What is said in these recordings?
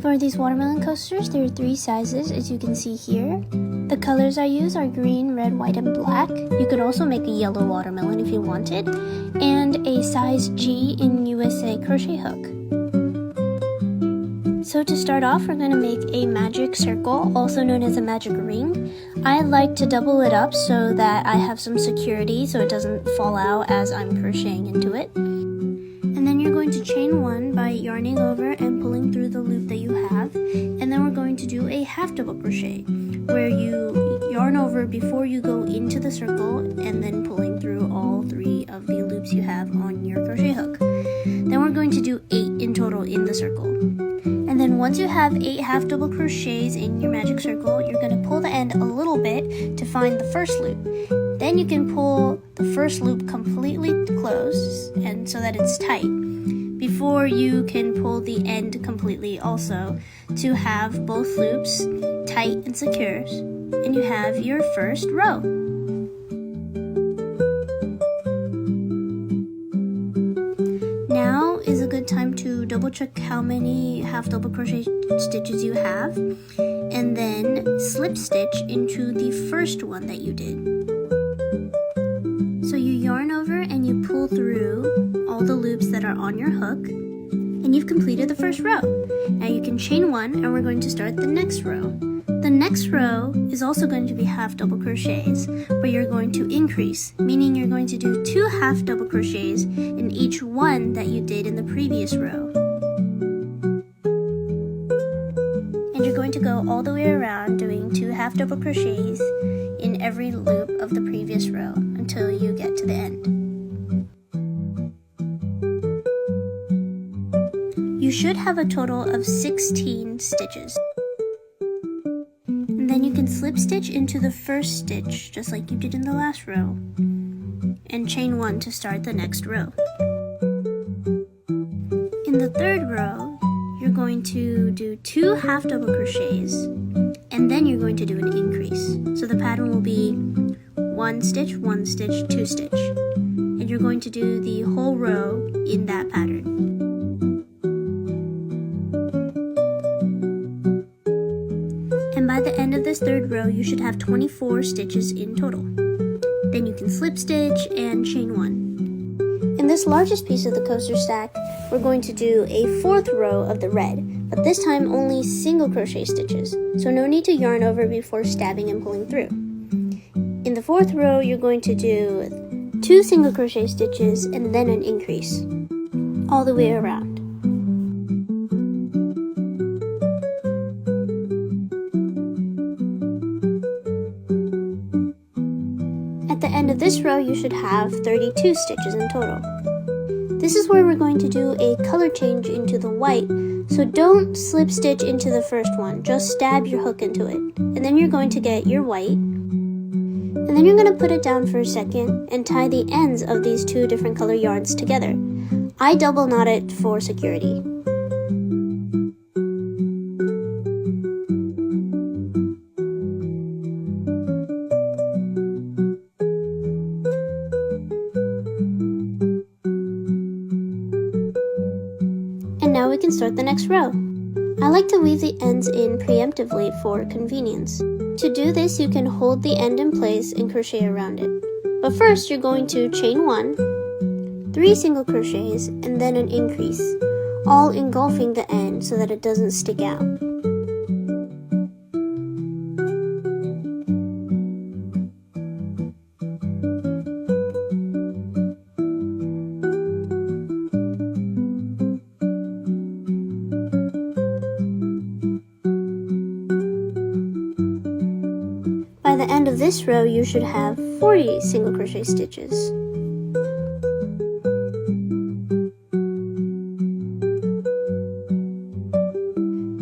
For these watermelon coasters, there are 3 sizes, as you can see here. The colors I use are green, red, white, and black. You could also make a yellow watermelon if you wanted, and a size G in USA crochet hook. So to start off, we're going to make a magic circle, also known as a magic ring. I like to double it up so that I have some security so it doesn't fall out as I'm crocheting into it. And then you're going to chain 1 by yarning over and pulling through the loop that you have. And then we're going to do a half double crochet, where you yarn over before you go into the circle and then pulling through all 3 of the loops you have on your crochet hook. Then we're going to do 8 in total in the circle. And then once you have 8 half double crochets in your magic circle, you're going to pull the end a little bit to find the first loop. Then you can pull the first loop completely closed and so that it's tight before you can pull the end completely also to have both loops tight and secure, and you have your first row. Now is a good time to double check how many half double crochet stitches you have and then slip stitch into the first one that you did. So you yarn over and you pull through all the loops that are on your hook, and you've completed the first row. Now you can chain 1 and we're going to start the next row. The next row is also going to be half double crochets, but you're going to increase, meaning you're going to do 2 half double crochets in each one that you did in the previous row. And you're going to go all the way around doing 2 half double crochets in every loop of the previous row until you get to the end. You should have a total of 16 stitches. And then you can slip stitch into the first stitch just like you did in the last row and chain 1 to start the next row. In the third row, you're going to do 2 half double crochets and then you're going to do an increase. So the pattern will be 1 stitch, 1 stitch, 2 stitch. And you're going to do the whole row in that pattern. And by the end of this third row, you should have 24 stitches in total. Then you can slip stitch and chain 1. In this largest piece of the coaster stack, we're going to do a 4th row of the red, but this time only single crochet stitches, so no need to yarn over before stabbing and pulling through. In the 4th row, you're going to do 2 single crochet stitches and then an increase, all the way around. At the end of this row, you should have 32 stitches in total. This is where we're going to do a color change into the white, so don't slip stitch into the first one, just stab your hook into it. And then you're going to get your white, and then you're going to put it down for a second and tie the ends of these 2 different color yarns together. I double knot it for security. And now we can start the next row. I like to leave the ends in preemptively for convenience. To do this, you can hold the end in place and crochet around it. But first, you're going to chain 1, 3 single crochets, and then an increase, all engulfing the end so that it doesn't stick out. By the end of this row, you should have 40 single crochet stitches.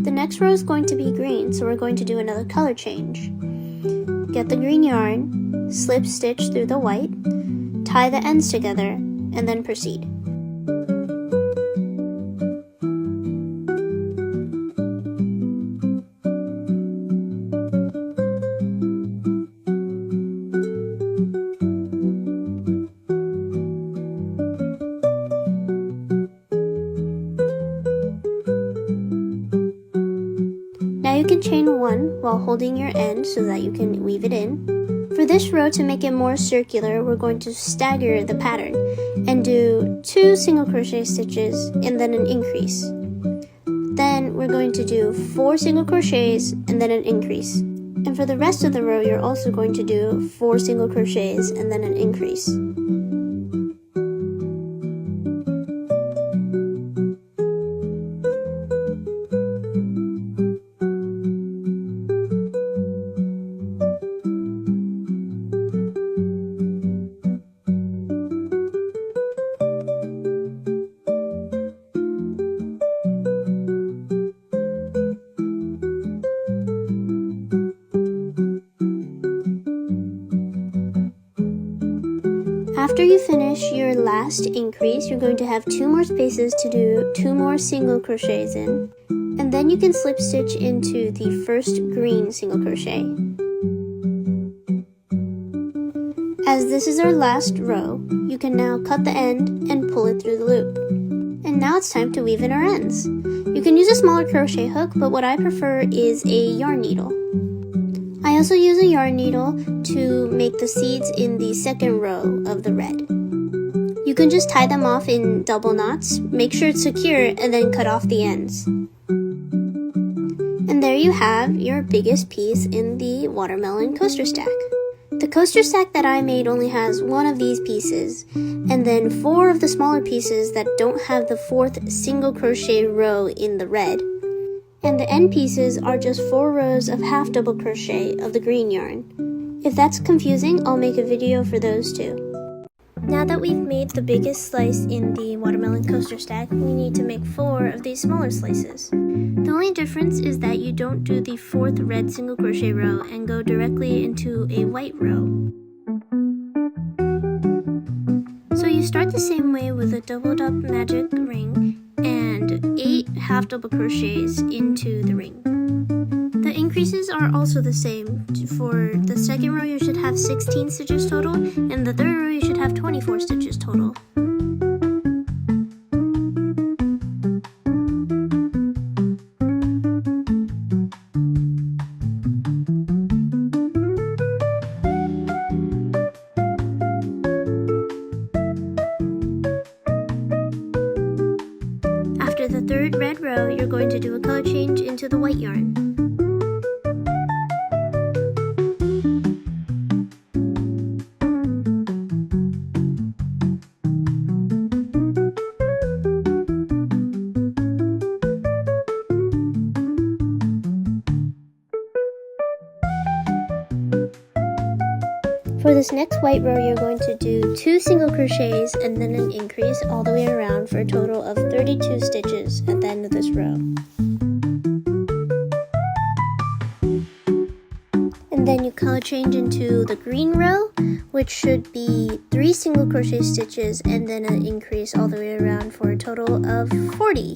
The next row is going to be green, so we're going to do another color change. Get the green yarn, slip stitch through the white, tie the ends together, and then proceed. can chain 1 while holding your end so that you can weave it in. For this row, to make it more circular, we're going to stagger the pattern and do 2 single crochet stitches and then an increase. Then we're going to do 4 single crochets and then an increase. And for the rest of the row, you're also going to do 4 single crochets and then an increase. After you finish your last increase, you're going to have 2 more spaces to do 2 more single crochets in, and then you can slip stitch into the first green single crochet. As this is our last row, you can now cut the end and pull it through the loop. And now it's time to weave in our ends. You can use a smaller crochet hook, but what I prefer is a yarn needle. I also use a yarn needle to make the seeds in the second row of the red. You can just tie them off in double knots, make sure it's secure, and then cut off the ends. And there you have your biggest piece in the watermelon coaster stack. The coaster stack that I made only has 1 of these pieces, and then 4 of the smaller pieces that don't have the 4th single crochet row in the red. And the end pieces are just 4 rows of half double crochet of the green yarn. If that's confusing, I'll make a video for those too. Now that we've made the biggest slice in the watermelon coaster stack, we need to make 4 of these smaller slices. The only difference is that you don't do the 4th red single crochet row and go directly into a white row. So you start the same way with a doubled up magic ring and 8 half double crochets into the ring. The increases are also the same. For the second row you should have 16 stitches total, and the third row you should have 24 stitches total. After the third red row, you're going to do a color change into the white yarn. For this next white row, you're going to do 2 single crochets and then an increase all the way around for a total of 32 stitches at the end of this row. And then you color change into the green row, which should be 3 single crochet stitches and then an increase all the way around for a total of 40.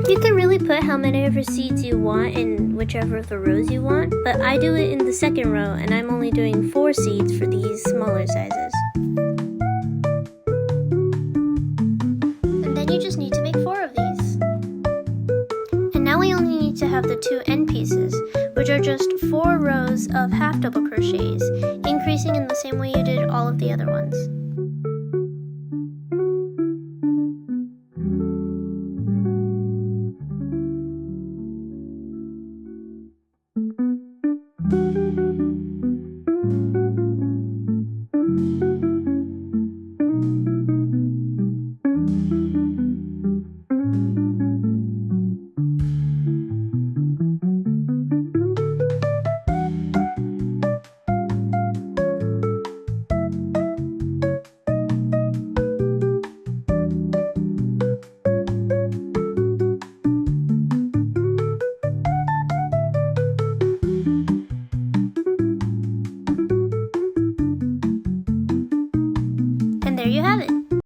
You can really put how many of your seeds you want in whichever of the rows you want, but I do it in the second row and I'm only doing 4 seeds for these smaller sizes. And then you just need to make 4 of these. And now we only need to have the 2 end pieces, which are just 4 rows of half double crochets, increasing in the same way you did all of the other ones. there you have it.